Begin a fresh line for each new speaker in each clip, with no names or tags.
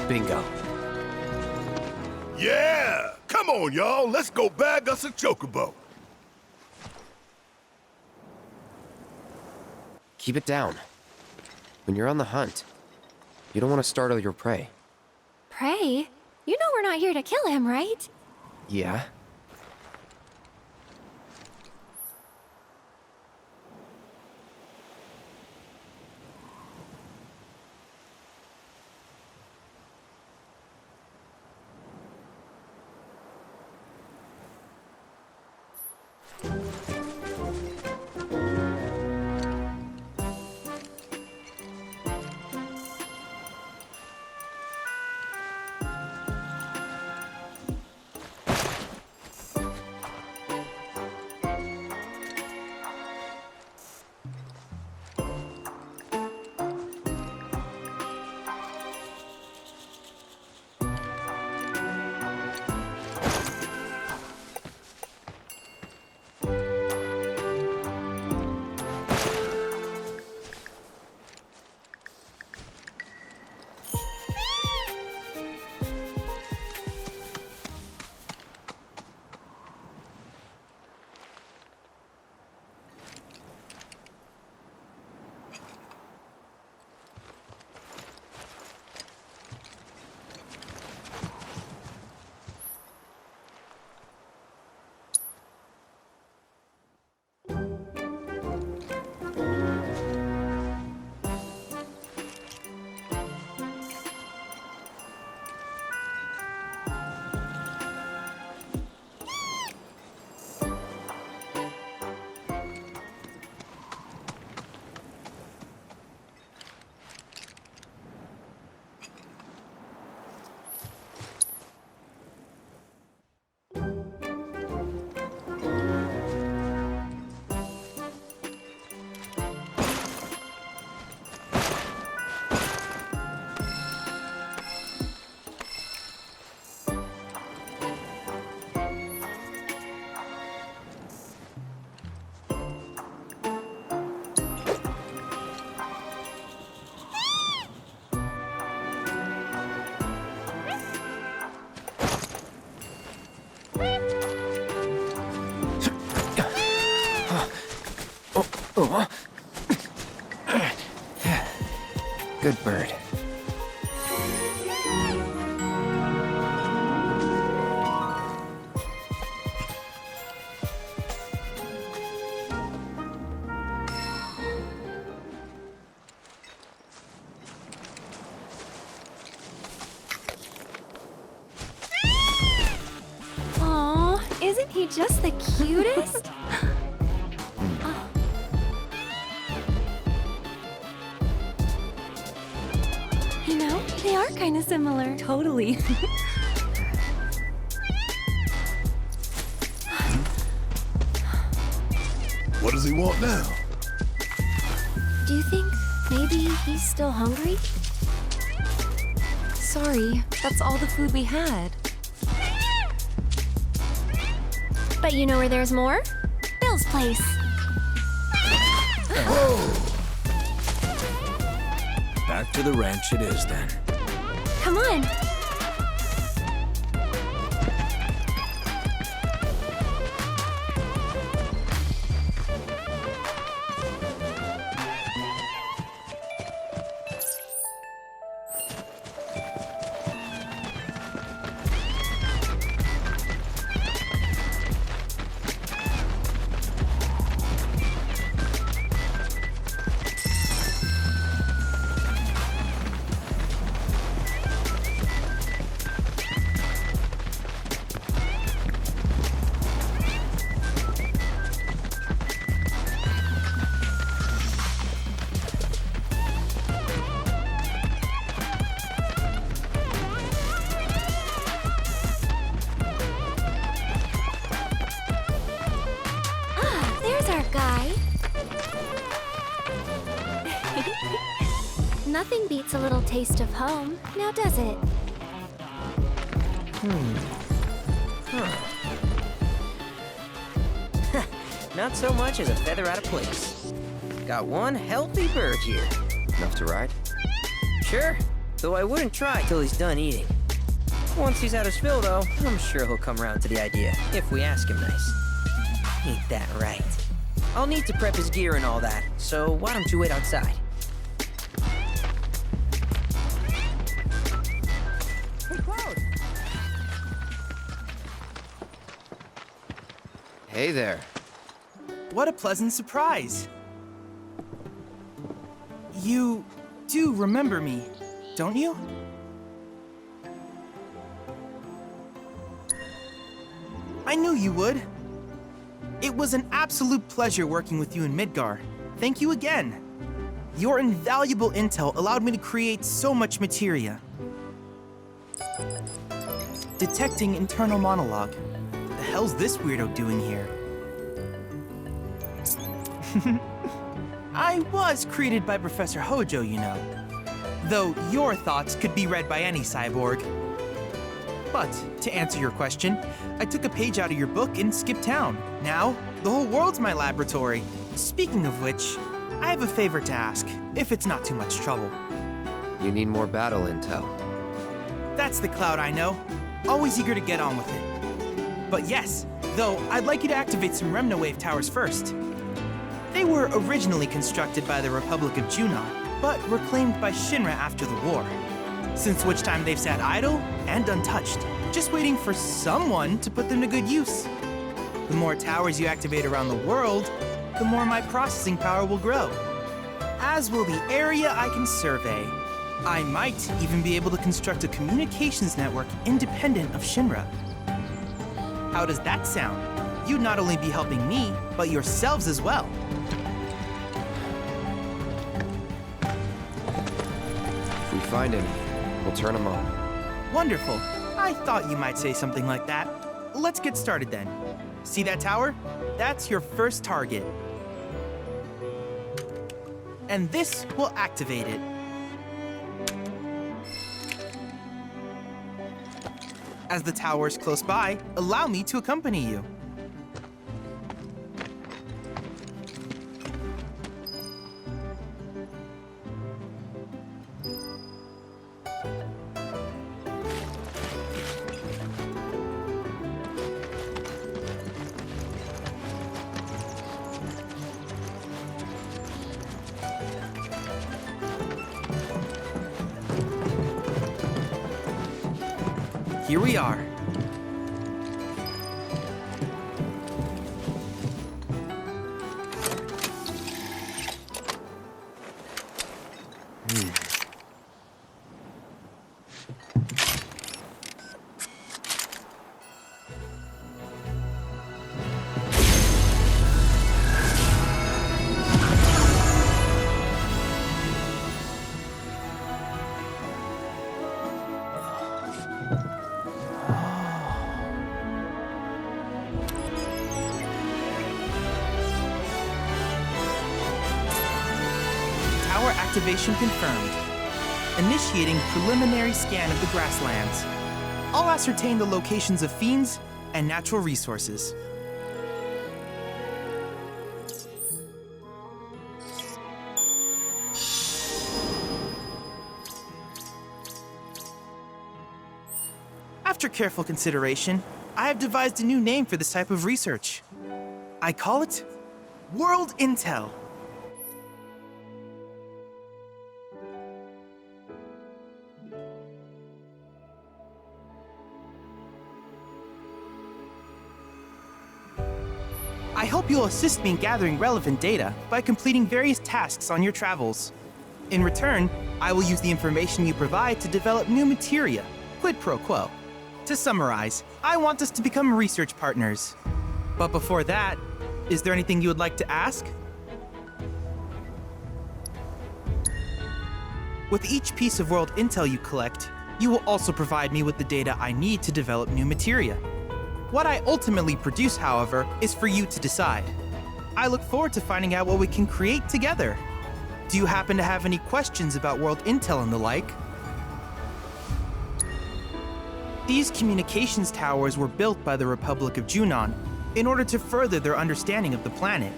Bingo.
Yeah! Come on, y'all. Let's go bag us a Chocobo.
Keep it down. When you're on the hunt, you don't want to startle your prey.
Prey? You know we're not here to kill him, right?
Yeah? Oh. Good bird.
Aw, isn't he just the cutest? You know, they are kind of similar.
Totally.
What does he want now?
Do you think maybe he's still hungry?
Sorry, that's all the food we had.
But you know where there's more? Bill's place.
Whoa!
Back to the ranch it is, then.
Come on. Nothing beats a little taste of home, now does it?
Not so much as a feather out of place. Got one healthy bird here.
Enough to ride?
Sure, Though I wouldn't try till he's done eating. Once he's had his fill, though, I'm sure he'll come around to the idea, if we ask him nice. Ain't that right? I'll need to prep his gear and all that, so why don't you wait outside? Hey, Cloud!
Hey there.
What a pleasant surprise. You do remember me, don't you? I knew you would. It was an absolute pleasure working with you in Midgar. Thank you again. Your invaluable intel allowed me to create so much materia. Detecting internal monologue. The hell's this weirdo doing here? I was created by Professor Hojo, you know. Though your thoughts could be read by any cyborg. But, to answer your question, I took a page out of your book and skipped town. Now, the whole world's my laboratory. Speaking of which, I have a favor to ask, if it's not too much trouble.
You need more battle intel.
That's the Cloud I know. Always eager to get on with it. But yes, though, I'd like you to activate some Remnawave towers first. They were originally constructed by the Republic of Junon, but reclaimed by Shinra after the war. Since which time they've sat idle and untouched, just waiting for someone to put them to good use. The more towers you activate around the world, the more my processing power will grow. As will the area I can survey. I might even be able to construct a communications network independent of Shinra. How does that sound? You'd not only be helping me, but yourselves as well.
If we find any, we'll turn them on.
Wonderful. I thought you might say something like that. Let's get started then. See that tower? That's your first target. And this will activate it. As the tower's close by, allow me to accompany you. Here we are. Tower activation confirmed. Initiating preliminary scan of the grasslands. I'll ascertain the locations of fiends and natural resources. After careful consideration, I have devised a new name for this type of research. I call it World Intel. I hope you'll assist me in gathering relevant data by completing various tasks on your travels. In return, I will use the information you provide to develop new materia, quid pro quo. To summarize, I want us to become research partners. But before that, is there anything you would like to ask? With each piece of world intel you collect, you will also provide me with the data I need to develop new materia. What I ultimately produce, however, is for you to decide. I look forward to finding out what we can create together. Do you happen to have any questions about world intel and the like? These communications towers were built by the Republic of Junon in order to further their understanding of the planet.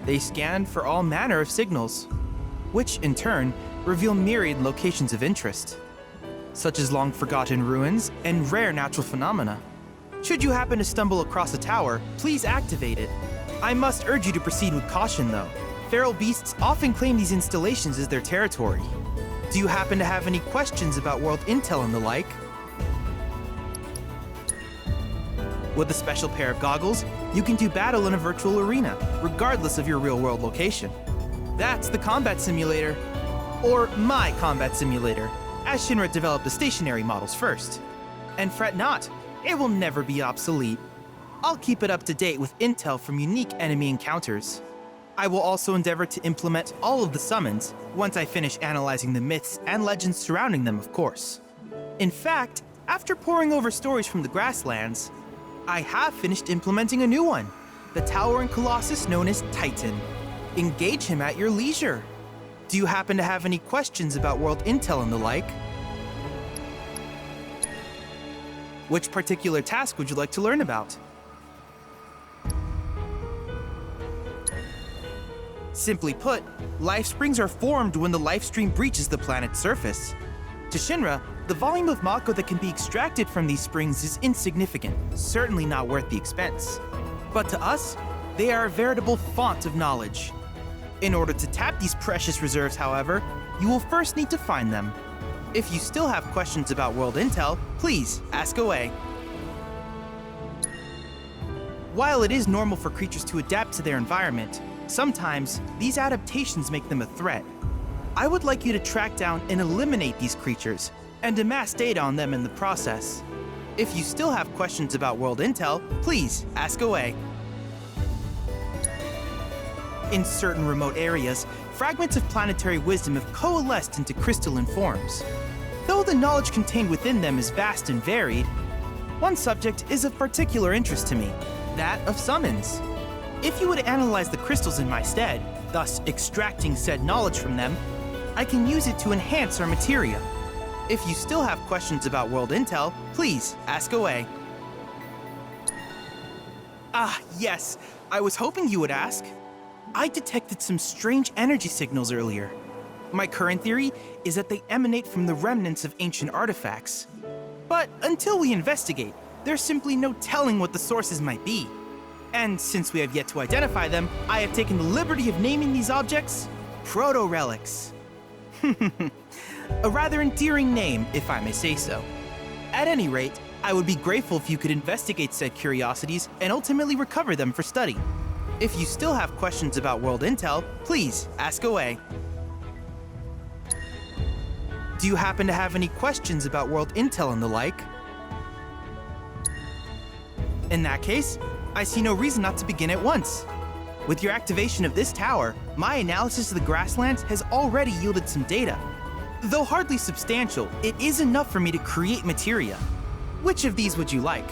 They scan for all manner of signals, which in turn reveal myriad locations of interest. such as long-forgotten ruins and rare natural phenomena. Should you happen to stumble across a tower, please activate it. I must urge you to proceed with caution, though. Feral beasts often claim these installations as their territory. Do you happen to have any questions about world intel and the like? With a special pair of goggles, you can do battle in a virtual arena, regardless of your real-world location. That's the combat simulator. Or my combat simulator, as Shinra developed the stationary models first. And fret not, it will never be obsolete. I'll keep it up to date with intel from unique enemy encounters. I will also endeavor to implement all of the summons once I finish analyzing the myths and legends surrounding them, of course. In fact, after poring over stories from the grasslands, I have finished implementing a new one, the towering colossus known as Titan. Engage him at your leisure. Do you happen to have any questions about world intel and the like? Which particular task would you like to learn about? Simply put, life springs are formed when the life stream breaches the planet's surface. To Shinra, the volume of Mako that can be extracted from these springs is insignificant, certainly not worth the expense. But to us, they are a veritable font of knowledge. In order to tap these precious reserves, however, you will first need to find them. If you still have questions about world intel, please ask away. While it is normal for creatures to adapt to their environment, sometimes these adaptations make them a threat. I would like you to track down and eliminate these creatures, and amass data on them in the process. If you still have questions about world intel, please ask away. In certain remote areas, fragments of planetary wisdom have coalesced into crystalline forms. Though the knowledge contained within them is vast and varied, one subject is of particular interest to me, that of summons. If you would analyze the crystals in my stead, thus extracting said knowledge from them, I can use it to enhance our materia. If you still have questions about world intel, please ask away. Ah, yes, I was hoping you would ask. I detected some strange energy signals earlier. My current theory is that they emanate from the remnants of ancient artifacts. But until we investigate, there's simply no telling what the sources might be. And since we have yet to identify them, I have taken the liberty of naming these objects proto-relics. A rather endearing name, if I may say so. At any rate, I would be grateful if you could investigate said curiosities and ultimately recover them for study. If you still have questions about world intel, please ask away. Do you happen to have any questions about world intel and the like? In that case, I see no reason not to begin at once. With your activation of this tower, my analysis of the grasslands has already yielded some data. Though hardly substantial, it is enough for me to create materia. Which of these would you like?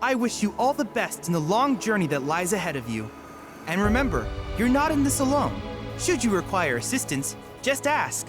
I wish you all the best in the long journey that lies ahead of you. And remember, you're not in this alone. Should you require assistance, just ask.